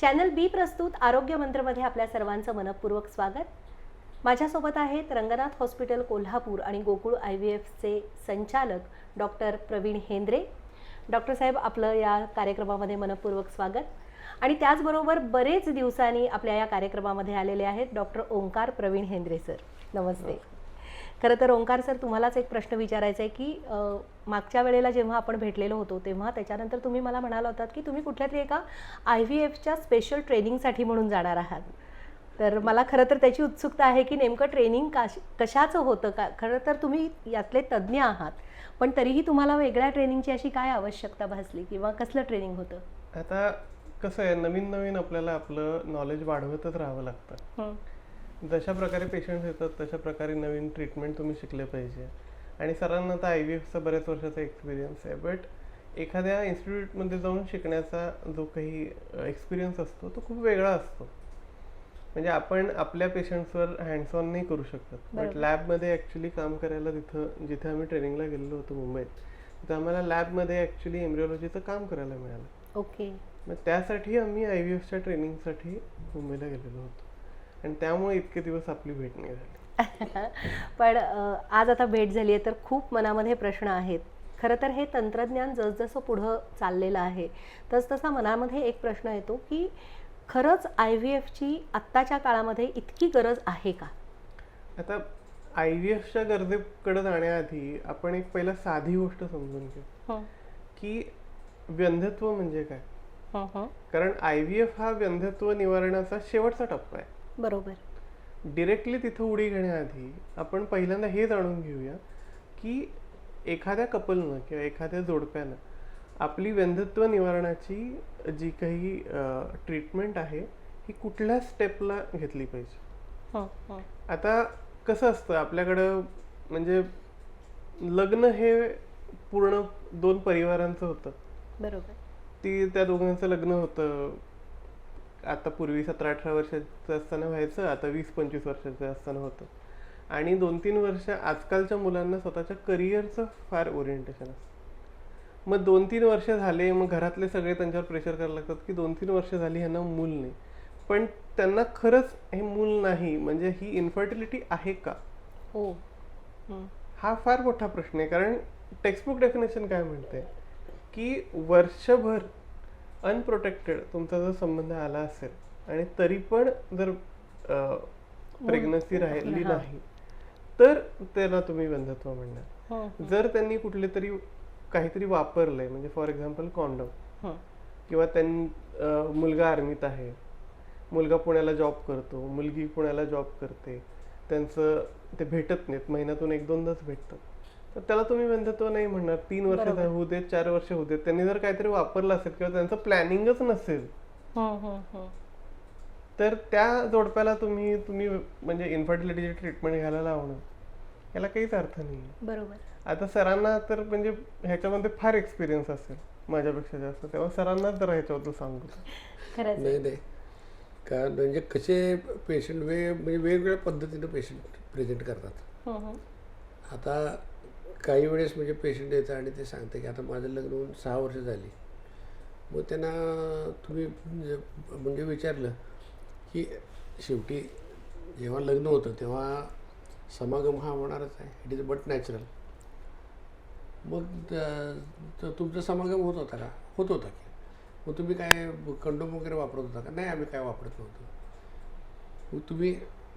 Channel बी प्रस्तुत आरोग्य मंत्रमध्ये आपल्या सर्वांचं मनपूर्वक स्वागत. माझ्यासोबत आहेत रंगनाथ हॉस्पिटल कोल्हापूर आणि गोकुळ IVFचे संचालक डॉक्टर प्रवीण हेंद्रे. डॉक्टर साहेब, आपलं या कार्यक्रमामध्ये मनपूर्वक स्वागत. आणि त्याचबरोबर बरेच दिवसांनी आपल्या या कार्यक्रमामध्ये आलेले आहेत डॉक्टर ओंकार प्रवीण हेंद्रे सर. नमस्ते. खरं तर ओंकार सर, तुम्हालाच एक प्रश्न विचारायचा आहे की मागच्या वेळेला जेव्हा आपण भेटलेलो होतो तेव्हा त्याच्यानंतर तुम्ही मला म्हणाला होतात की तुम्ही कुठल्या तरी एका IVFच्या स्पेशल ट्रेनिंगसाठी म्हणून जाणार आहात. तर मला खरं तर त्याची उत्सुकता आहे की नेमकं ट्रेनिंग कशाचं होतं का. खरं तर तुम्ही यातले तज्ज्ञ आहात, पण तरीही तुम्हाला वेगळ्या ट्रेनिंगची अशी काय आवश्यकता भासली किंवा कसलं ट्रेनिंग होतं? आता कसं आहे, नवीन नवीन आपल्याला आपलं नॉलेज वाढवतच राहावं लागतं. जशा प्रकारे पेशंट्स येतात तशा प्रकारे नवीन ट्रीटमेंट तुम्ही शिकले पाहिजे. आणि सरांना तर IVFचा बऱ्याच वर्षाचा एक्सपिरियन्स आहे, बट एखाद्या इन्स्टिट्यूटमध्ये जाऊन शिकण्याचा जो काही एक्सपिरियन्स असतो तो खूप वेगळा असतो. म्हणजे आपण आपल्या पेशंट्सवर हँड्स ऑन नाही करू शकत, बट लॅबमध्ये ॲक्च्युली काम करायला तिथं जिथे आम्ही ट्रेनिंगला गेलेलो होतो मुंबईत, तिथं आम्हाला लॅबमध्ये ॲक्च्युली एम्ब्रिओलॉजीचं काम करायला मिळालं. ओके. मग त्यासाठी आम्ही IVFच्या ट्रेनिंगसाठी मुंबईला गेलेलो होतो आणि त्यामुळे इतके दिवस आपली भेट नाही झाली. पण आज आता भेट झाली आहे तर खूप मनामध्ये प्रश्न आहेत. खरं तर हे तंत्रज्ञान जसजसं पुढं चाललेलं आहे तसतसा मनामध्ये एक प्रश्न येतो की खरंच IVFची आत्ताच्या काळामध्ये इतकी गरज आहे का? आता IVFच्या गरजेकडे जाण्याआधी आपण एक पहिला साधी गोष्ट समजून घेऊ की वंध्यत्व म्हणजे काय. कारण IVF हा वंध्यत्व निवारणाचा शेवटचा टप्पा आहे. बरोबर. डिरेक्टली तिथं उडी घेण्याआधी आपण पहिल्यांदा हे जाणून घेऊया की एखाद्या कपलनं किंवा एखाद्या जोडप्यानं आपली वंध्यत्व निवारणाची जी काही ट्रीटमेंट आहे ही कुठल्या स्टेपला घेतली पाहिजे. आता कसं असतं आपल्याकडं, म्हणजे लग्न हे पूर्ण दोन परिवारांचं होतं. बरोबर. त्या दोघांचं लग्न होतं. आता पूर्वी 17-18 वर्षाचं असताना व्हायचं, आता 20-25 वर्षाचं असताना होतं. आणि 2-3 वर्ष आजकालच्या मुलांना स्वतःच्या करिअरचं फार ओरिएंटेशन असतं. मग 2-3 वर्ष झाले, मग घरातले सगळे त्यांच्यावर प्रेशर करायला लागतात की 2-3 वर्ष झाली ह्यांना मूल नाही. पण त्यांना खरंच हे मूल नाही म्हणजे ही इन्फर्टिलिटी आहे का, हा फार मोठा प्रश्न आहे. कारण टेक्स्टबुक डेफिनेशन काय म्हणते की वर्षभर अनप्रोटेक्टेड तुमचा जर संबंध आला असेल आणि तरी पण जर प्रेग्नन्सी राहिली नाही तर त्याला तुम्ही वंध्यत्व म्हणणार. जर त्यांनी कुठले तरी काहीतरी वापरलंय, म्हणजे फॉर एक्झाम्पल कॉन्डम, किंवा त्यांनी मुलगा आर्मीत आहे, मुलगा पुण्याला जॉब करतो, मुलगी पुण्याला जॉब करते, त्यांचं ते भेटत नाहीत, महिन्यातून 1-2दाच भेटतात, तर त्याला तुम्ही वंध्यत्व नाही म्हणणार. 3 वर्ष होऊ देत, 4 वर्ष होऊ देत, त्यांनी जर काहीतरी वापरलं असेल किंवा त्यांचं प्लॅनिंगच नसेल तर त्या जोडप्याला तुम्ही म्हणजे इन्फर्टिलिटीची ट्रीटमेंट घ्यायला लावणं याला काहीच अर्थ नाही. बरोबर. आता सरांना तर म्हणजे ह्याच्यामध्ये फार एक्सपिरियन्स असेल माझ्यापेक्षा जास्त, तेव्हा सरांनाच जरा ह्याच्याबद्दल सांगू. नाही कारण म्हणजे कसे पेशंट म्हणजे वेगवेगळ्या पद्धतीने पेशंट प्रेझेंट करतात. आता काही वेळेस म्हणजे पेशंट येतं आणि ते सांगते की आता माझं लग्न होऊन 6 वर्ष झाली. मग त्यांना तुम्ही म्हणजे विचारलं की शेवटी जेव्हा लग्न होतं तेव्हा समागम हा होणारच आहे, इट इज बट नॅचरल. मग तुमचा समागम होत होता का? होत होता की. मग तुम्ही काय कंडोम वगैरे वापरत होता का? नाही, आम्ही काय वापरत नव्हतो.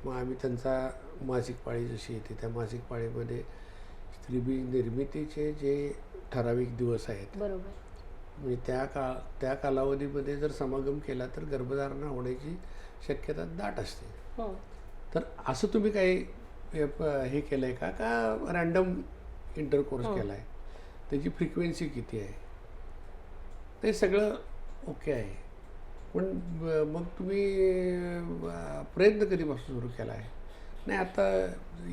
मग आम्ही त्यांचा मासिक पाळी जशी येते त्या मासिक पाळीमध्ये स्त्रीबीज निर्मितीचे जे ठराविक दिवस आहेत, बरोबर, म्हणजे त्या कालावधीमध्ये जर समागम केला तर गर्भधारणा होण्याची शक्यता दाट असते. तर असं तुम्ही काही हे केलं आहे का रॅन्डम इंटरकोर्स केला आहे? त्याची फ्रिक्वेन्सी किती आहे? ते सगळं ओके आहे. पण मग तुम्ही प्रयत्न कधीपासून सुरू केला आहे? नाही, आता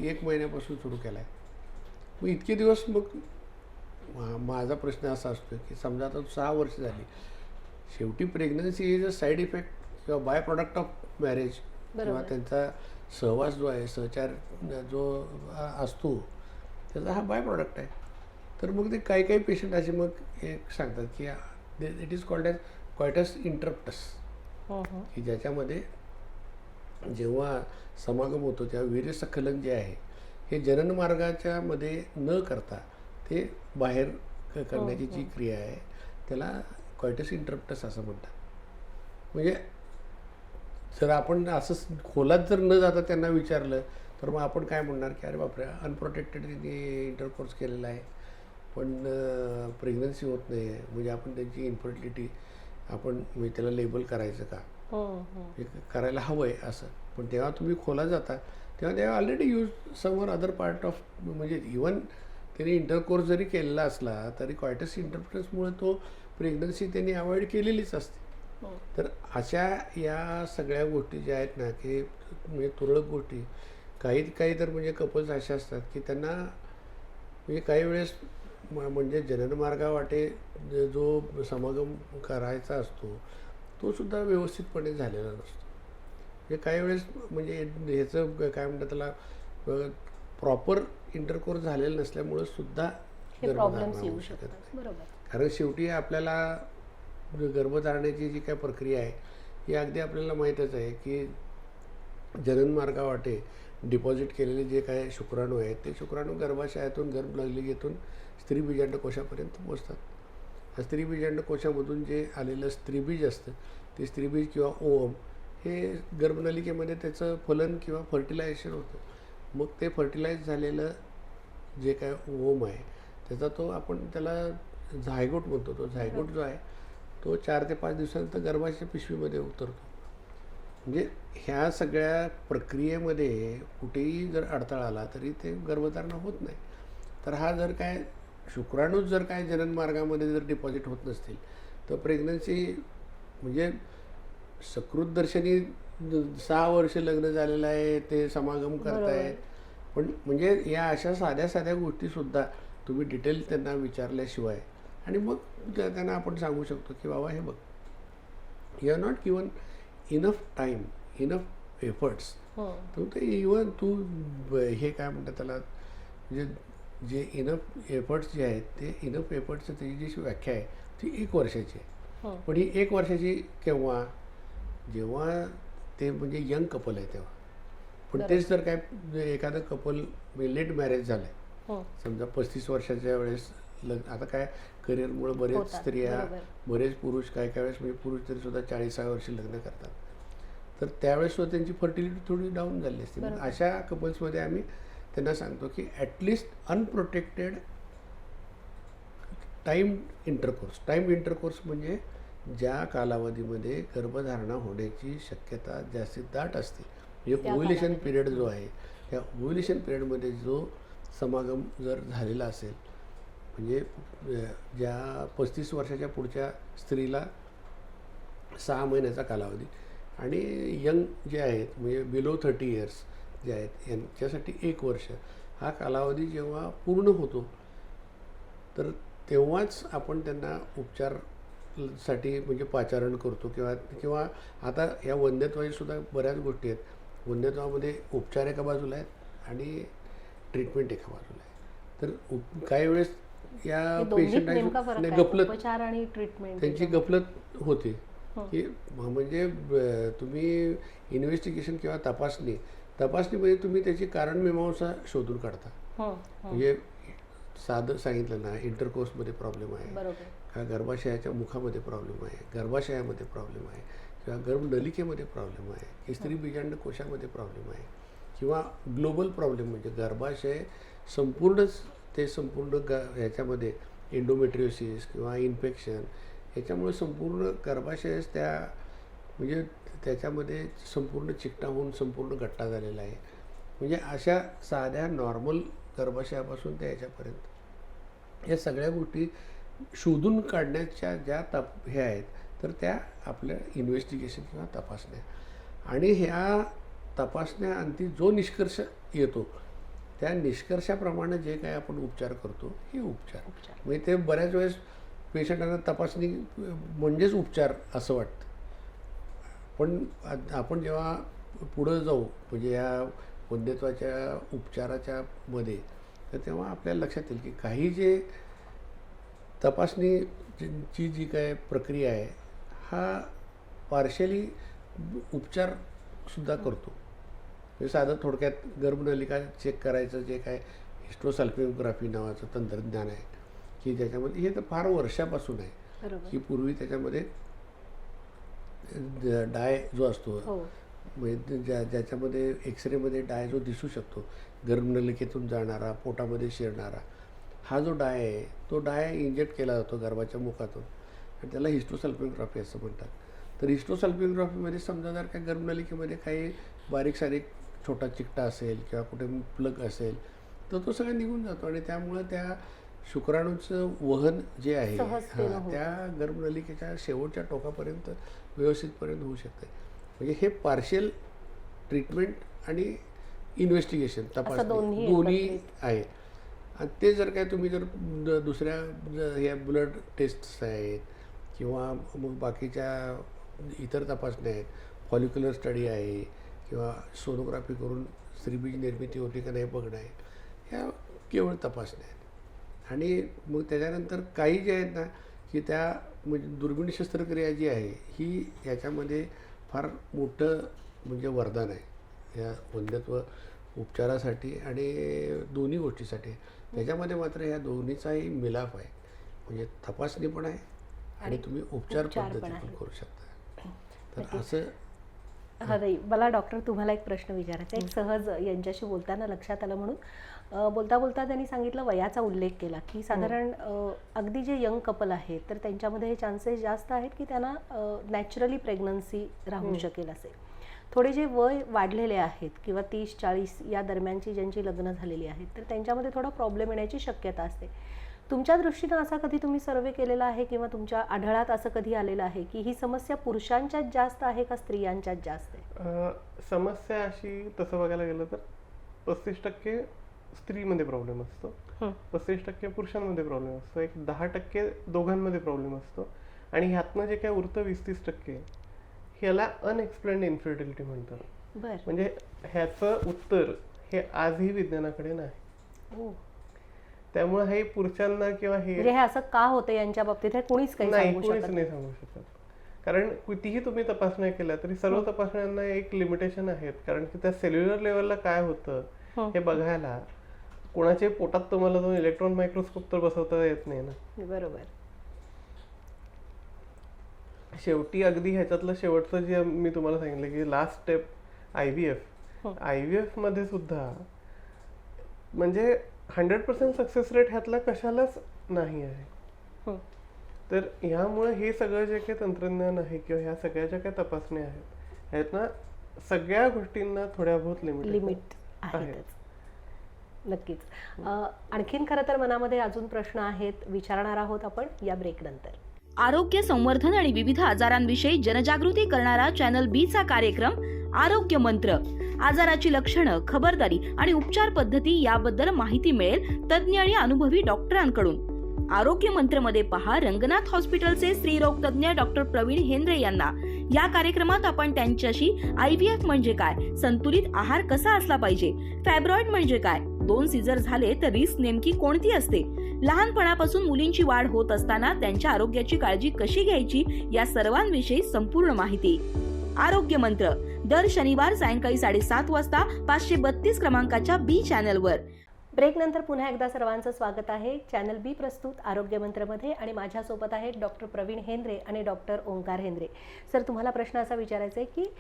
1 महिन्यापासून सुरू केला आहे. मग इतके दिवस मग माझा प्रश्न असा असतो की समजा आता 6 वर्ष झाली, शेवटी pregnancy is a side effect किंवा बाय प्रॉडक्ट ऑफ मॅरेज किंवा त्यांचा सहवास जो आहे, सहचार जो असतो त्याचा हा बाय प्रॉडक्ट आहे. तर मग ते काही पेशंट असे मग एक सांगतात की it is called as coitus interruptus. की ज्याच्यामध्ये जेव्हा समागम होतो तेव्हा वीर्यस्खलन जे आहे हे जनन मार्गाच्या मध्ये न करता ते बाहेर करण्याची जी क्रिया आहे त्याला कॉयटस इंटरप्टस असं म्हणतात. म्हणजे जर आपण असं खोलात जर न जाता त्यांना विचारलं तर मग आपण काय म्हणणार की अरे बापरे अनप्रोटेक्टेड इंटरकोर्स केलेला आहे पण प्रेग्नन्सी होत नाही आहे, म्हणजे आपण त्यांची इन्फर्टिलिटी आपण म्हणजे त्याला लेबल करायचं का, हे करायला हवं आहे असं. पण तेव्हा तुम्ही खोलात जाता तेव्हा तेव्हा already use समवर other part of, म्हणजे इवन त्यांनी इंटरकोर्स जरी केलेला असला तरी कॉयटस इंटरप्टसमुळे तो प्रेग्नन्सी त्यांनी अवॉइड केलेलीच असते. तर अशा या सगळ्या गोष्टी ज्या आहेत ना की म्हणजे तुरळक गोष्टी काही तर म्हणजे कपल्स असे असतात की त्यांना म्हणजे काही वेळेस म्हणजे जननमार्गावाटे जो समागम करायचा असतो तो सुद्धा व्यवस्थितपणे झालेला नसतो. म्हणजे काही वेळेस म्हणजे ह्याचं काय म्हणतात त्याला प्रॉपर इंटरकोर्स झालेलं नसल्यामुळे सुद्धा गर्भधारणा होऊ शकत नाही. कारण शेवटी आपल्याला गर्भधारणेची जी काय प्रक्रिया आहे ही अगदी आपल्याला माहीतच आहे की जननमार्गावाटे डिपॉझिट केलेले जे काय शुक्राणू आहेत ते शुक्राणू गर्भाशयातून गर्भनलिकेतून स्त्रीबीजांडकोशापर्यंत पोचतात. स्त्रीबीजांडकोशामधून जे आलेलं स्त्रीबीज असतं ते स्त्रीबीज किंवा ओम हे गर्भनलिकेमध्ये त्याचं फलन किंवा फर्टिलायझेशन होतं. मग ते फर्टिलाइज झालेलं जे काय ओम आहे त्याचा तो आपण त्याला झायगोट म्हणतो. तो झायगोट जो आहे तो 4 ते 5 दिवसानंतर गर्भाच्या पिशवीमध्ये उतरतो. म्हणजे ह्या सगळ्या प्रक्रियेमध्ये कुठेही जर अडथळा आला तरी ते गर्भधारणा होत नाही. तर हा जर काय शुक्राणूच जर काय जननमार्गामध्ये जर डिपॉझिट होत नसतील तर प्रेग्नन्सी म्हणजे सकृतदर्शनी 6 वर्ष लग्न झालेलं आहे ते समागम करतायत पण म्हणजे या अशा साध्या साध्या गोष्टीसुद्धा तुम्ही डिटेल त्यांना विचारल्याशिवाय आणि मग त्यांना आपण सांगू शकतो की बाबा हे बघ you are not given enough time enough efforts. तर ते इवन तू हे काय म्हणतात त्याला म्हणजे जे इनफ एफर्ट्स जे आहेत ते इनफ एफर्ट्सची त्याची जी व्याख्या आहे ती 1 वर्षाची आहे. पण ही 1 वर्षाची केव्हा जेव्हा ते म्हणजे यंग कपल आहे तेव्हा. पण तेच जर काय एखादं कपल लेट मॅरेज झालं आहे समजा 35 वर्षाच्या वेळेस आता काय करिअरमुळे बरेच स्त्रिया बरेच पुरुष काय वेळेस म्हणजे पुरुष तरी सुद्धा 40व्या वर्षी लग्न करतात तर त्यावेळेस सुद्धा त्यांची फर्टिलिटी थोडी डाऊन झाली असते. अशा कपल्समध्ये आम्ही त्यांना सांगतो की ॲटलिस्ट अनप्रोटेक्टेड टाईम इंटरकोर्स म्हणजे ज्या कालावधीमध्ये गर्भधारणा होण्याची शक्यता जास्तीत दाट असते म्हणजे ओव्युलेशन पिरियड जो आहे त्या ओव्युलेशन पिरियडमध्ये जो समागम जर झालेला असेल म्हणजे ज्या 35 वर्षाच्या पुढच्या स्त्रीला 6 महिन्याचा कालावधी आणि यंग जे आहेत म्हणजे बिलो 30 इयर्स जे आहेत यांच्यासाठी 1 वर्ष हा कालावधी जेव्हा पूर्ण होतो तर तेव्हाच आपण त्यांना उपचारसाठी म्हणजे पाचारण करतो किंवा आता या वंध्यत्वाची सुद्धा बऱ्याच गोष्टी आहेत. वंध्यत्वामध्ये उपचार एका बाजूला आहेत आणि ट्रीटमेंट एका बाजूला आहे. तर काही वेळेस या पेशंट गफलत त्यांची गफलत होते की म्हणजे तुम्ही इन्व्हेस्टिगेशन किंवा तपासणीमध्ये तुम्ही त्याची कारणमीमांसा शोधून काढता. म्हणजे साधं सांगितलं ना इंटरकोर्समध्ये प्रॉब्लेम आहे का गर्भाशयाच्या मुखामध्ये प्रॉब्लेम आहे गर्भाशयामध्ये प्रॉब्लेम आहे किंवा गर्भनलिकेमध्ये प्रॉब्लेम आहे की स्त्री बीजांड कोशामध्ये प्रॉब्लेम आहे किंवा ग्लोबल प्रॉब्लेम म्हणजे गर्भाशय संपूर्ण ह्याच्यामध्ये एंडोमेट्रियोसिस किंवा इन्फेक्शन ह्याच्यामुळे संपूर्ण गर्भाशयच म्हणजे त्याच्यामध्ये संपूर्ण चिकटा होऊन संपूर्ण गट्टा झालेला आहे. म्हणजे अशा साध्या नॉर्मल गर्भाशयापासून ते ह्याच्यापर्यंत या सगळ्या गोष्टी शोधून काढण्याच्या ज्या हे आहेत तर त्या आपल्या इन्व्हेस्टिगेशन किंवा तपासण्या आणि ह्या तपासण्याअंती जो निष्कर्ष येतो त्या निष्कर्षाप्रमाणे जे काय आपण उपचार करतो हे उपचार म्हणजे ते बऱ्याच वेळेस पेशंटांना तपासणी म्हणजेच उपचार असं वाटतं. पण आपण जेव्हा पुढं जाऊ म्हणजे या वंध्यत्वाच्या उपचाराच्या मध्ये तर तेव्हा आपल्याला लक्षात येईल की काही जे तपासणीची जी काय प्रक्रिया आहे हा पार्शली उपचार सुद्धा करतो. म्हणजे साधं थोडक्यात गर्भनलिका चेक करायचं जे काय हिस्ट्रोसल्फिओग्राफी नावाचं तंत्रज्ञान आहे की ज्याच्यामध्ये हे तर फार वर्षापासून आहे बरोबर. की पूर्वी त्याच्यामध्ये डाय जो असतो हो. म्हणजे ज्याच्यामध्ये एक्सरेमध्ये डाय जो दिसू शकतो गर्भनलिकेतून जाणारा पोटामध्ये शिरणारा हा जो डाय आहे तो डाय इंजेक्ट केला जातो गर्भाच्या मुखातून आणि त्याला हिस्ट्रोसल्फिओग्राफी असं म्हणतात. तर हिस्ट्रोसल्फिओग्राफीमध्ये समजा जर काय गर्भनलिकेमध्ये काही बारीक सारीक छोटा चिकटा असेल किंवा कुठे प्लग असेल तर तो सगळं निघून जातो आणि त्यामुळं त्या शुक्राणूंचं वहन जे आहे सहजतेनं होतं. त्या गर्भनलिकेच्या शेवटच्या टोकापर्यंत व्यवस्थितपर्यंत होऊ शकते. म्हणजे हे पार्शियल ट्रीटमेंट आणि इन्व्हेस्टिगेशन तपासणी दोन्ही दोन्ही एकत्रित. आहे. आणि ते जर काय तुम्ही जर दुसऱ्या ह्या ब्लड टेस्ट्स आहेत किंवा मग बाकीच्या इतर तपासण्या आहेत, फॉलिक्युलर स्टडी आहे किंवा सोनोग्राफी करून स्त्रीबीज निर्मिती होती का नाही बघणं आहे, ह्या केवळ तपासण्या आहेत. आणि मग त्याच्यानंतर काही जे आहेत ना की त्या म्हणजे दुर्बीण शस्त्रक्रिया जी आहे ही याच्यामध्ये फार मोठं म्हणजे वरदान आहे या वंध्यत्व उपचारासाठी आणि दोन्ही गोष्टीसाठी. त्याच्यामध्ये मात्र ह्या दोन्हीचाही मिलाफ आहे. म्हणजे तपासणी पण आहे आणि तुम्ही उपचार पद्धती पण पण आहे. करू शकता. तर असं हा नाही, मला डॉक्टर तुम्हाला एक प्रश्न विचारायचा आहे. एक सहज यांच्याशी बोलताना लक्षात आलं म्हणून बोलता बोलता त्यांनी सांगितलं वयाचा उल्लेख केला की साधारण अगदी जे यंग कपल आहेत तर त्यांच्यामध्ये हे चान्सेस जास्त आहेत की त्यांना नॅचरली प्रेग्नन्सी राहू शकेल असे. थोडे जे वय वाढलेले आहेत किंवा 30-40 या दरम्यानची ज्यांची लग्न झालेली आहेत तर त्यांच्यामध्ये थोडा प्रॉब्लेम येण्याची शक्यता असते. तुमच्या दृष्टीनं असा कधी तुम्ही सर्वे केलेला आहे किंवा तुमच्या आढळात असं कधी आलेलं आहे की ही समस्या पुरुषांच्याच जास्त आहे का स्त्रियांच्याच जास्त आहे? समस्या अशी तसं बघायला गेलं तर 35% स्त्रीमध्ये प्रॉब्लेम असतो, 35% पुरुषांमध्ये प्रॉब्लेम असतो, एक 10% दोघांमध्ये प्रॉब्लेम असतो आणि ह्यातनं जे काय उरतं 20-30% ह्याला अनएक्सप्लेन्ड इन्फर्टिलिटी म्हणतात. बरं. म्हणजे ह्याचं उत्तर हे आजही विज्ञानाकडे नाही. हो. त्यामुळे हे पुरुषांना किंवा हे म्हणजे हे असं का होतं यांच्या बाबतीत हे कोणीच काही नाही, सांगू कोणीच शकत नाही सांगू शकत. कारण कितीही तुम्ही तपासण्या केल्या तरी सर्व तपासण्यांना एक लिमिटेशन आहेत. कारण की त्या सेल्युलर लेवलला काय होतं हे बघायला कोणाच्या पोटात तुम्हाला दोन इलेक्ट्रॉन मायक्रोस्कोप तर बसवता येत नाही ना. बरोबर. शेवटी अगदी ह्याच्यातलं शेवटचं जे मी तुम्हाला सांगितलं की लास्ट स्टेप IVF मध्ये सुद्धा म्हणजे 100% सक्सेस रेट ह्यातला कशालाच नाही आहे. तर ह्यामुळे हे सगळं जे काही तंत्रज्ञान आहे किंवा ह्या सगळ्या ज्या काही तपासण्या आहेत ह्यात ना सगळ्या गोष्टींना थोड्या बहुत लिमिट आहेतच. नक्कीच. आणखीन खरं तर मनामध्ये अजून प्रश्न आहेत, विचारणार आहोत आपण या ब्रेक नंतर. आरोग्य संवर्धन आणि विविध आजारांविषयी जनजागृती करणारा चॅनल बी चा कार्यक्रम आरोग्य मंत्र. आजाराची लक्षणं, खबरदारी आणि उपचार पद्धती याबद्दल माहिती मिळेल तज्ज्ञ आणि अनुभवी डॉक्टरांकडून. आरोग्य मंत्र मध्ये पहा रंगनाथ हॉस्पिटलचे स्त्रीरोग तज्ज्ञ डॉक्टर प्रवीण हेंद्रे यांना. या कार्यक्रमात आपण त्यांच्याशी IVF म्हणजे काय, संतुलित आहार कसा असला पाहिजे, फायब्रॉइड म्हणजे काय, 2 सीझर झाले तर रिस्क नेमकी कोणती असते, लहानपणापासून मुलींची वाढ होत असताना त्यांच्या आरोग्याची काळजी कशी घ्यायची या सर्वांविषयी संपूर्ण माहिती. आरोग्य मंत्र दर शनिवार सायंकाळी 7:30 वाजता 532 क्रमांकाच्या बी चॅनलवर. ब्रेक नंतर पुन्हा एकदा सर्वांचं स्वागत आहे चॅनल बी प्रस्तुत आरोग्य मंत्रमध्ये आणि माझ्यासोबत आहेत डॉक्टर प्रवीण हेंद्रे आणि डॉक्टर ओंकार हेंद्रे. सर, तुम्हाला प्रश्न असा विचारायचा आहे की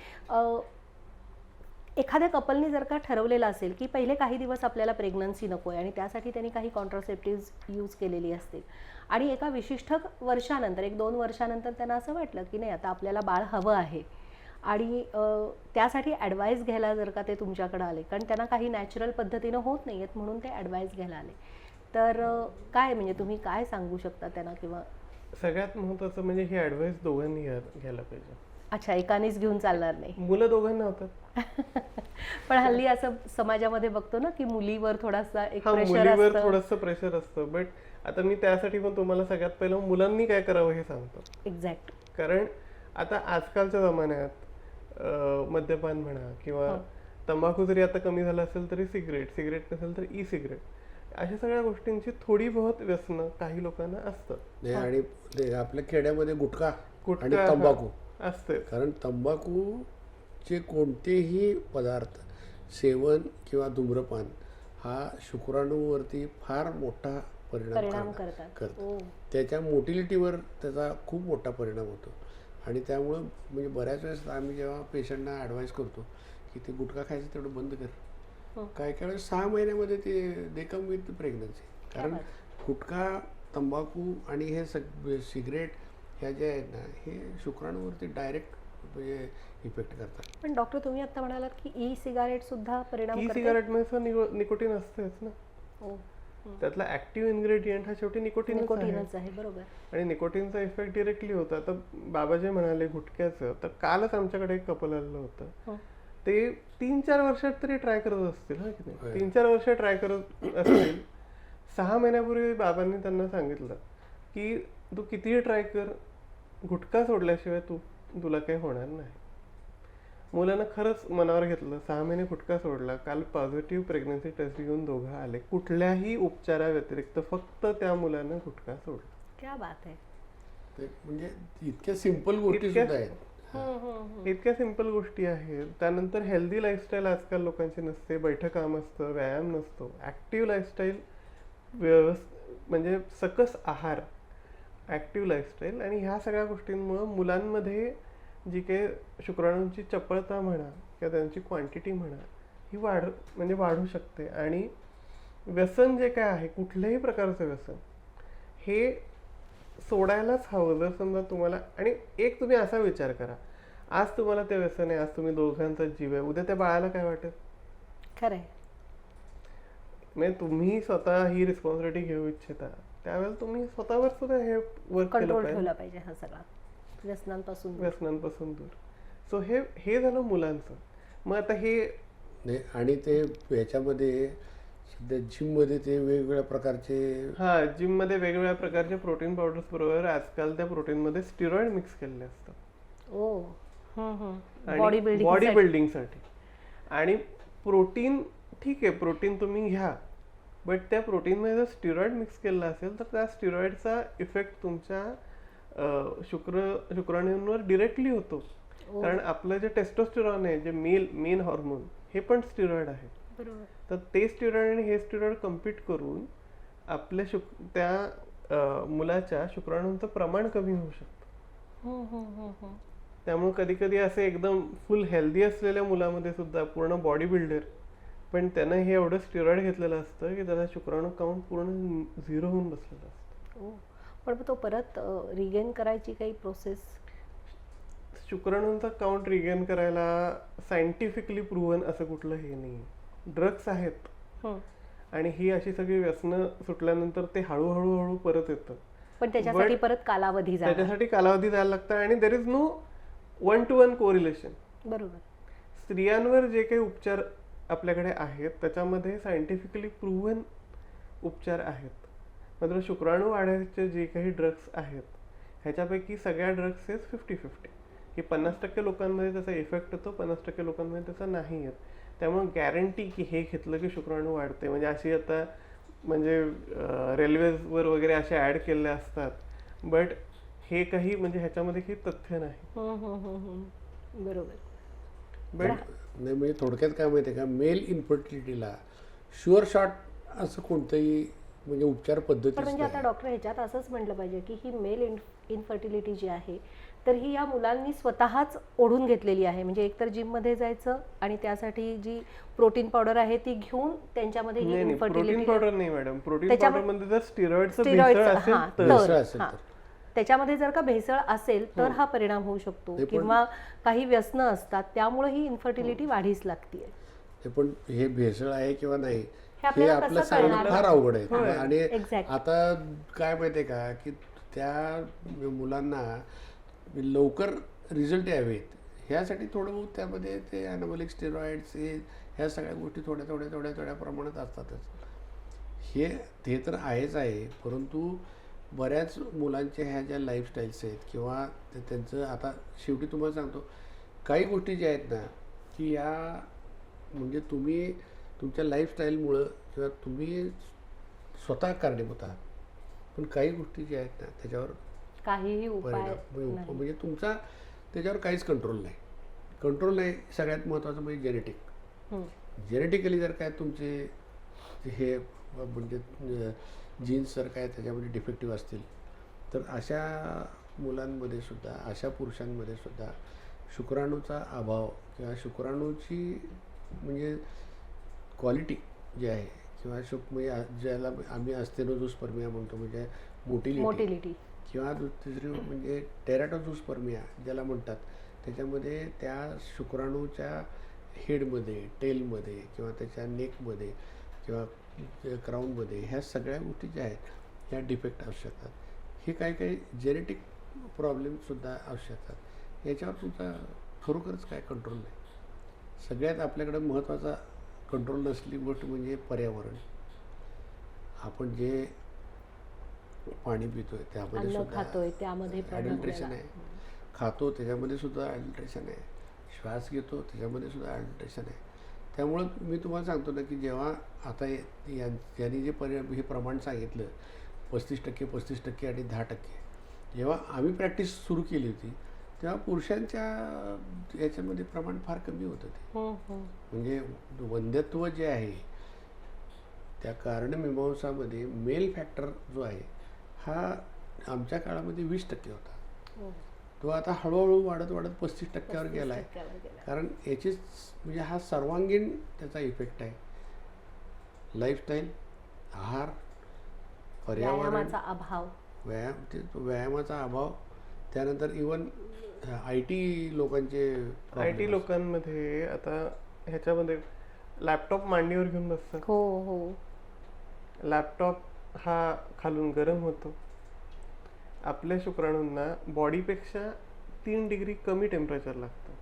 एखाद्या कपलनी जर का ठरवलेलं असेल की पहिले काही दिवस आपल्याला प्रेग्नन्सी नको आहे आणि त्यासाठी त्यांनी काही कॉन्ट्रासेप्टिव्ज यूज केलेली असतील आणि एका विशिष्ट वर्षानंतर 1-2 वर्षानंतर त्यांना असं वाटलं की नाही आता आपल्याला बाळ हवं आहे आणि त्यासाठी ॲडवाईस घ्यायला जर का ते तुमच्याकडे आले, कारण त्यांना काही नॅचरल पद्धतीनं होत नाही आहेत म्हणून ते ॲडवाईस घ्यायला आले, तर काय म्हणजे तुम्ही काय सांगू शकता त्यांना? किंवा सगळ्यात महत्त्वाचं म्हणजे ही ॲडवाईस दोघांनी घ्यायला पाहिजे. अच्छा, एकानेच घेऊन चालणार नाही. मुलं दोघांना होतात. पण हल्ली असं समाजामध्ये बघतो ना की मुलीवर थोडासा एक प्रेशर मुलीवर असतं. थोडंसं प्रेशर असतं. बट आता मी त्यासाठी पण तुम्हाला सगळ्यात पहिलं मुलांनी काय करावं हे सांगतो. एक्झॅक्ट. कारण आता आजकालच्या जमान्यात मद्यपान म्हणा किंवा तंबाखू जरी आता कमी झाला असेल तरी सिगरेट नसेल तर सिगरेट, अशा सगळ्या गोष्टींची थोडी बहुत व्यसनं काही लोकांना असतात. आणि आपल्या खेड्यामध्ये गुटखा आणि गुटखा, तंबाखू असते. कारण तंबाखूचे कोणतेही पदार्थ सेवन किंवा धूम्रपान हा शुक्राणूवरती फार मोठा परिणाम करतात. करतात. त्याच्या मोटिलिटीवर त्याचा खूप मोठा परिणाम होतो. आणि त्यामुळं म्हणजे बऱ्याच वेळेस आम्ही जेव्हा पेशंटना ॲडवाईस करतो की ते गुटखा खायचं तेवढं बंद कर, काय काय वेळेस 6 महिन्यामध्ये ते दे कम विथ प्रेग्नन्सी. कारण गुटखा, तंबाखू आणि हे सिगरेट ह्या ज्या आहेत ना, हे शुक्राणूवरती डायरेक्ट म्हणजे इफेक्ट करतात. पण डॉक्टर तुम्ही आता म्हणालात की ई सिगारेट सुद्धा परिणाम ई करते. सिगारेट मध्ये निकोटीन असतेच ना. हो. त्यातला ऍक्टिव्ह इन्ग्रेडियंट हा शेवटी निकोटीनच आहे. निकोटीनच आहे, बरोबर. आणि निकोटीनचा इफेक्ट डिरेक्टली होता. तर बाबा जे म्हणाले गुटख्याचं, तर कालच आमच्याकडे एक कपल आलं होतं. ते 3-4 वर्षात तरी ट्राय करत असतील, हा की नाही, 3-4 वर्ष ट्राय करत असतील. 6 महिन्यापूर्वी बाबांनी त्यांना सांगितलं की तू कितीही ट्राय कर, गुटखा सोडल्याशिवाय तुला काही होणार नाही. मुलानं खरंच मनावर घेतलं, 6 महिने गुटखा सोडला. काल पॉझिटिव्ह प्रेग्नन्सी टेस्ट घेऊन दोघं आले. कुठल्याही उपचाराव्यतिरिक्त फक्त त्या मुलानं गुटखा सोडला. क्या बात आहे. ते म्हणजे इतक्या सिंपल गोष्टी सुद्धा आहेत. इतक्या सिंपल गोष्टी आहेत. त्यानंतर हेल्दी लाईफस्टाईल आजकाल लोकांची नसते. बैठं काम असतं, व्यायाम नसतो. ॲक्टिव्ह लाईफस्टाईल, म्हणजे सकस आहार, ॲक्टिव्ह लाईफस्टाईल आणि ह्या सगळ्या गोष्टींमुळं मुलांमध्ये जी काही शुक्राणूंची चपळता म्हणा किंवा त्यांची क्वांटिटी म्हणा ही वाढू शकते. आणि व्यसन जे काय आहे, कुठल्याही प्रकारचं व्यसन हे सोडायलाच हवं. जर समजा तुम्हाला, आणि एक तुम्ही असा विचार करा, आज तुम्हाला ते व्यसन आहे, आज तुम्ही दोघांचा जीव आहे, उद्या त्या बाळाला काय वाटेल? खरंय. म्हणजे तुम्ही स्वतः ही रिस्पॉन्सिबिलिटी घेऊ इच्छिता, त्यावेळेला तुम्ही स्वतःवर सुद्धा हे वर्क केलं कंट्रोल पाहिजे. ठेवला पाहिजे हा सगळा व्यसनांपासून दूर. सो हे झालं मुलांचं. मग आता हे नाही, आणि ते ह्याच्यामध्ये सध्या जिममध्ये ते वेगवेगळ्या प्रकारचे जिम मध्ये वेगवेगळ्या प्रकारचे प्रोटीन पावडर्स बरोबर आजकाल त्या प्रोटीन मध्ये स्टिरॉइड मिक्स केलेले असतात. बॉडी बिल्डिंग साठी. आणि प्रोटीन, ठीक आहे, प्रोटीन तुम्ही घ्या, बट त्या प्रोटीन मध्ये जर स्टिरॉइड मिक्स केलेला असेल तर त्या स्टिरॉइडचा इफेक्ट तुमच्या शुक्राणूंवर डिरेक्टली होतो. कारण आपलं जे टेस्टोस्टेरॉन आहे, जे मेन हॉर्मोन, हे पण स्टिरॉइड आहे. तर ते स्टिरॉइड आणि हे स्टिरॉइड कम्पीट करून आपल्या त्या मुलाच्या शुक्राणूंचं प्रमाण कमी होऊ शकतं. त्यामुळे कधी कधी असे एकदम फुल हेल्दी असलेल्या मुलामध्ये सुद्धा पूर्ण बॉडी बिल्डर, पण त्यानं हे एवढं स्टिरॉइड घेतलेलं असतं की त्याचा शुक्राणू काउंट पूर्ण 0 होऊन बसलेलं असतं. पण तो परत रिगेन करायची काही प्रोसेस? शुक्राणूंचा काउंट रिगेन करायला सायंटिफिकली प्रूव्हन असं कुठलं हे नाही. ड्रग्स आहेत आणि ही अशी सगळी व्यसनं सुटल्यानंतर ते हळूहळू परत येतं. पण त्याच्यासाठी परत कालावधी जायला लागतं. आणि there is no 1-to-1 correlation. बरोबर. स्त्रियांवर जे काही उपचार आपल्याकडे आहेत त्याच्यामध्ये सायंटिफिकली प्रूव्हन उपचार आहेत. मात्र शुक्राणू वाढायचे जे काही ड्रग्स आहेत ह्याच्यापैकी सगळ्या ड्रग्स हे 50-50, की 50% लोकांमध्ये त्याचा इफेक्ट होतो, 50% लोकांमध्ये त्याचा नाही येत. त्यामुळे गॅरंटी की हे घेतलं की शुक्राणू वाढते, म्हणजे अशी आता म्हणजे रेल्वेवर वगैरे असे ॲड केलेले असतात, बट हे काही म्हणजे ह्याच्यामध्ये काही तथ्य नाही. बरोबर. नाही, म्हणजे थोडक्यात काय माहिती आहे का, मेल इन्फर्टिलिटीला शुअर शॉट असं कोणतंही म्हणजे उपचार पद्धती म्हणजे आता डॉक्टर ह्याच्यात असंच म्हटलं पाहिजे की ही मेल इन्फर्टिलिटी जी आहे तर ही या मुलांनी स्वतःच ओढून घेतलेली आहे. म्हणजे एकतर जिममध्ये जायचं आणि त्यासाठी जी प्रोटीन पावडर आहे ती घेऊन त्यांच्यामध्ये ही इन्फर्टिलिटी. प्रोटीन पावडर नाही मॅडम, प्रोटीन पावडर मध्ये जर स्टिरॉइड्स असेल त्याच्यामध्ये जर का भेसळ असेल तर हा परिणाम होऊ शकतो. किंवा काही व्यसनं असतात त्यामुळे ही इन्फर्टिलिटी वाढीच लागते. पण हे भेसळ आहे किंवा नाही हे हे आपलं सांगणं फार अवघड आहे. आणि Exactly. आता काय माहितीये का की त्या मुलांना लवकर रिझल्ट यावेत ह्यासाठी थोडं बहुत त्यामध्ये ते ॲनाबॉलिक स्टेरॉइड्स ह्या सगळ्या गोष्टी थोड्या प्रमाणात असतातच. ते तर आहेच आहे, परंतु बऱ्याच मुलांच्या ह्या ज्या लाईफस्टाईल्स आहेत किंवा त्यांचं आता शेवटी तुम्हाला सांगतो काही गोष्टी ज्या आहेत ना की या म्हणजे तुम्ही तुमच्या लाईफस्टाईलमुळं किंवा तुम्ही स्वतः कारणीभूत आहात, पण काही गोष्टी ज्या आहेत ना त्याच्यावर काहीही उपाय म्हणजे त्याच्यावर काहीच कंट्रोल नाही. कंट्रोल नाही, सगळ्यात महत्त्वाचं म्हणजे जेनेटिक. जेनेटिकली जर काय तुमचे हे म्हणजे जीन्स जर काय त्याच्यामध्ये डिफेक्टिव्ह असतील तर अशा मुलांमध्ये सुद्धा, अशा पुरुषांमध्ये सुद्धा शुक्राणूचा अभाव किंवा शुक्राणूची म्हणजे क्वालिटी जी आहे किंवा म्हणजे ज्याला आम्ही अस्तेनोझोस्पर्मिया म्हणतो, म्हणजे मोटिलिटी किंवा तिसरी म्हणजे टेराटोझोस्पर्मिया ज्याला म्हणतात, त्याच्यामध्ये त्या शुक्राणूच्या हेडमध्ये, टेलमध्ये किंवा त्याच्या नेकमध्ये किंवा क्राऊनमध्ये ह्या सगळ्या गोष्टी ज्या आहेत ह्या डिफेक्ट असू शकतात. हे काही जेनेटिक प्रॉब्लेमसुद्धा असू शकतात. याच्यावर तुमचा खरोखरच काय कंट्रोल नाही. सगळ्यात आपल्याकडं महत्त्वाचा कंट्रोल नसली गोष्ट म्हणजे पर्यावरण. आपण जे पाणी पितोय त्यामध्ये सुद्धा ॲडल्ट्रेशन आहे, खातो त्याच्यामध्ये सुद्धा ॲडल्ट्रेशन आहे, श्वास घेतो त्याच्यामध्ये सुद्धा ॲडल्ट्रेशन आहे. त्यामुळं मी तुम्हाला सांगतो ना की जेव्हा आता यांनी जे हे प्रमाण सांगितलं 35% आणि 10%, जेव्हा आम्ही प्रॅक्टिस सुरू केली होती तेव्हा पुरुषांच्या याच्यामध्ये प्रमाण फार कमी होतं. ते म्हणजे वंध्यत्व जे आहे त्या कारणमीमांसामध्ये मेल फॅक्टर जो आहे हा आमच्या काळामध्ये 20% होता. तो आता हळूहळू वाढत 35% गेला आहे. कारण याचीच म्हणजे हा सर्वांगीण त्याचा इफेक्ट आहे. लाईफस्टाईल, आहार, पर्यावरण, व्यायामाचा अभाव, त्यानंतर इवन IT लोकांमध्ये आता ह्याच्यामध्ये लॅपटॉप मांडीवर घेऊन बसतात. लॅपटॉप हा खालून गरम होतो. आपल्या शुक्राणूंना बॉडीपेक्षा 3 डिग्री कमी टेम्परेचर लागतं.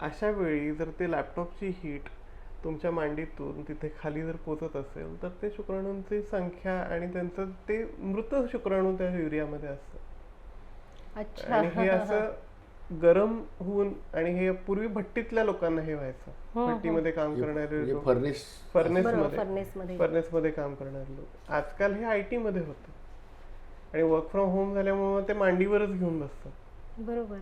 अशा वेळी जर ते लॅपटॉपची हीट तुमच्या मांडीतून तिथे खाली जर पोचत असेल तर ते शुक्राणूंची संख्या आणि त्यांचं ते मृत शुक्राणू त्या युरियामध्ये असतं. आणि हे असं गरम होऊन, आणि हे पूर्वी भट्टीतल्या लोकांना हे व्हायचं. भट्टीमध्ये काम करणारे लोक, फर्नेसमध्ये काम करणारे लोक. आजकाल हे IT मध्ये होतं आणि वर्क फ्रॉम होम झाल्यामुळे ते मांडीवरच घेऊन बसतात. बरोबर.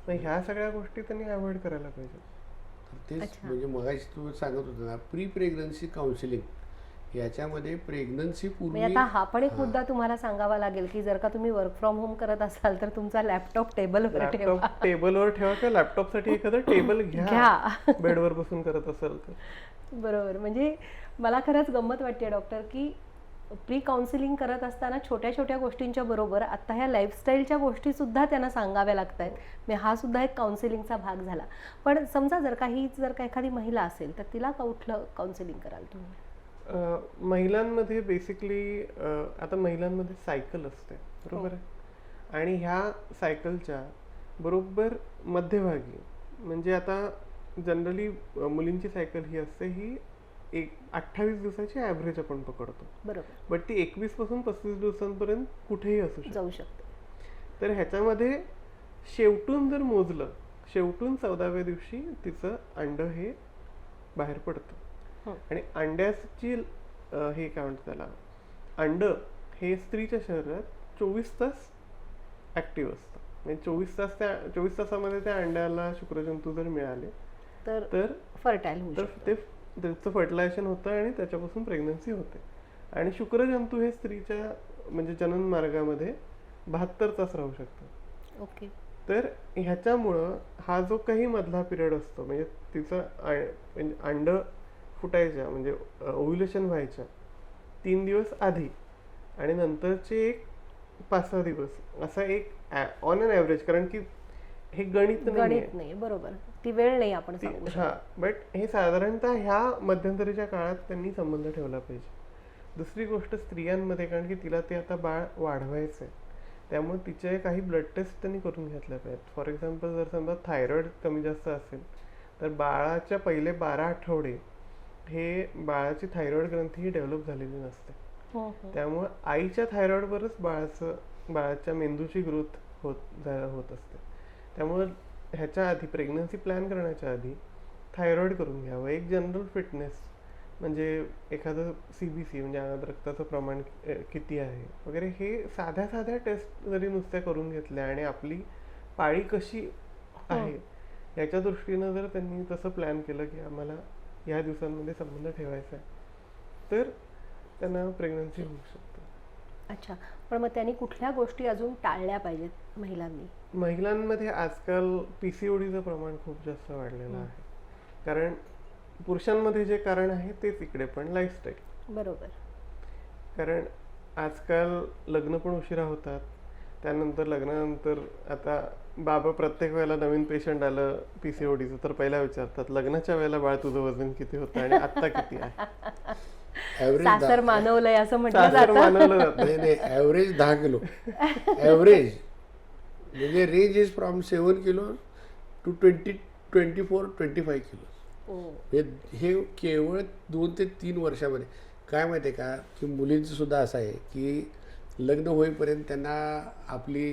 ह्या सगळ्या गोष्टी त्यांनी अवॉइड करायला पाहिजे. तेच म्हणजे मगाशी तुम्ही सांगत होता ना, प्री प्रेग्नन्सी काउन्सिलिंग, याच्यामध्ये प्रेग्नन्सी पूर्वी. आता हा पण एक मुद्दा तुम्हाला सांगावा लागेल की जर का तुम्ही वर्क फ्रॉम होम करत असाल तर तुमचा लॅपटॉप टेबलवर ठेवा किंवा लॅपटॉपसाठी एखादं टेबल घ्या बेडवर बसून करत असाल तर. बरोबर. म्हणजे मला खरंच गंमत वाटते डॉक्टर की प्री काउन्सिलिंग करत असताना छोट्या छोट्या गोष्टींच्या बरोबर आता ह्या लाईफस्टाईलच्या गोष्टी सुद्धा त्यांना सांगाव्या लागत आहेत. म्हणजे हा सुद्धा एक काउन्सिलिंगचा भाग झाला. पण समजा जर का एखादी महिला असेल तर तिला कुठलं काउन्सिलिंग कराल तुम्ही? महिलांमध्ये बेसिकली आता महिलांमध्ये सायकल असते, बरोबर आहे. आणि ह्या सायकलच्या बरोबर मध्यभागी, म्हणजे आता जनरली मुलींची सायकल ही असते, ही 28 दिवसाची ॲव्हरेज आपण पकडतो, बरोबर. बट ती 21 पासून 35 दिवसांपर्यंत कुठेही जाऊ शकते. तर ह्याच्यामध्ये शेवटून जर मोजलं, शेवटून 14व्या दिवशी तिचं अंड हे बाहेर पडतं. आणि अंड्याची हे काय म्हणतात त्याला, अंड हे स्त्रीच्या शरीरात 24 तास ऍक्टिव्ह असतं. म्हणजे 24 तासामध्ये त्या अंड्याला शुक्रजंतू जर मिळाले तर फर्टाईल होऊ शकतं. त्याचं फर्टिलायझेशन होतं आणि त्याच्यापासून प्रेग्नन्सी होते. आणि शुक्रजंतू हे स्त्रीच्या म्हणजे जनन मार्गामध्ये 72 तास राहू शकतात. ओके. तर ह्याच्यामुळं हा जो काही मधला पिरियड असतो, म्हणजे तिचं अंड फुटायच्या म्हणजे ओव्ह्युलेशन व्हायच्या 3 दिवस आधी आणि नंतरचे एक 5-6 दिवस असा एक ऑन अन ॲव्हरेज, कारण की हे गणित नाही, बरोबर, ती वेळ नाही आपण सांगू शकत. बट हे साधारणतः ह्या मध्यंतरीच्या काळात त्यांनी संबंध ठेवला पाहिजे. दुसरी गोष्ट स्त्रियांमध्ये, कारण की तिला ते आता बाळ वाढवायचं आहे, त्यामुळे तिचे काही ब्लड टेस्ट त्यांनी करून घेतल्या पाहिजेत. फॉर एक्झाम्पल जर समजा थायरॉइड कमी जास्त असेल तर बाळाच्या पहिले 12 आठवडे हे बाळाची थायरॉइड ग्रंथी ही डेव्हलप झालेली नसते. त्यामुळे आईच्या थायरॉइडवरच बाळाच्या मेंदूची ग्रोथ होत असते. त्यामुळे ह्याच्या आधी प्रेग्नन्सी प्लॅन करण्याच्या आधी थायरॉइड करून घ्यावं. एक जनरल फिटनेस म्हणजे एखादं CBC म्हणजे अंगात रक्ताचं प्रमाण किती आहे वगैरे, हे साध्या टेस्ट जरी नुसत्या करून घेतल्या आणि आपली पाळी कशी आहे याच्या दृष्टीनं जर त्यांनी तसं प्लॅन केलं की आम्हाला या दिवसांमध्ये संबंध ठेवायचा आहे तर त्यांना प्रेग्नन्सी होऊ शकते. अच्छा, पण मग त्यांनी कुठल्या गोष्टी अजून टाळल्या पाहिजेत महिलांनी? महिलांमध्ये आजकाल PCODचं प्रमाण खूप जास्त वाढलेलं आहे. कारण पुरुषांमध्ये जे कारण आहे तेच इकडे पण लाईफस्टाईल. बरोबर. कारण आजकाल लग्न पण उशिरा होतात. त्यानंतर लग्नानंतर आता बाबा प्रत्येक वेळेला नवीन पेशंट आलं PCODचं तर पहिला विचारतात लग्नाच्या वेळेला बाळ तुझं वजन किती होतं आणि आत्ता किती आहे. सासर मानवलंय असं म्हटलं सासर जातं. मानवलं जातं. नाही ॲव्हरेज 10 किलो ॲव्हरेज म्हणजे range is from 7 kilo to 24-25 kilo. हे केवळ 2 ते 3 वर्षामध्ये. काय माहिती आहे का की मुलींचं सुद्धा असं आहे की लग्न होईपर्यंत त्यांना आपली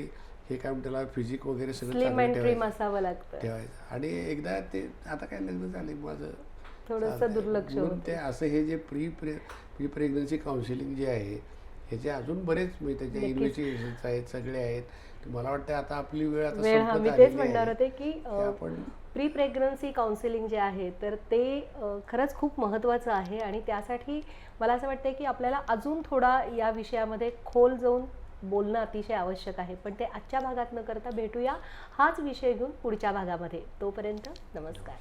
हे काय म्हणतात त्याला फिजिक वगैरे सगळं स्लिम चांगलं अँड ट्रिम असावं लागतं. ठेवायचं आणि एकदा ते आता काय लग्न झाले माझं थोडंसं दुर्लक्ष म्हणून होतं. ते असं हे जे प्री प्रेग्नन्सी काउन्सिलिंग जे आहे ह्याचे अजून बरेच म्हणजे त्याचे इन्व्हेस्टिगेशन्स आहेत सगळे आहेत. मला वाटतं आता आपली वेळ आता वेळ संपत मी तेच आलेली म्हणणार आहे होते की की आपण प्री प्रेग्नन्सी काउन्सिलिंग जे आहे तर ते खरंच खूप महत्त्वाचं आहे आणि त्यासाठी मला असं वाटतं की आपल्याला अजून थोडा या विषयामध्ये खोल जाऊन बोलणं अतिशय आवश्यक आहे. पण ते आजच्या भागात न करता भेटूया हाच विषय घेऊन पुढच्या भागामध्ये. तोपर्यंत नमस्कार.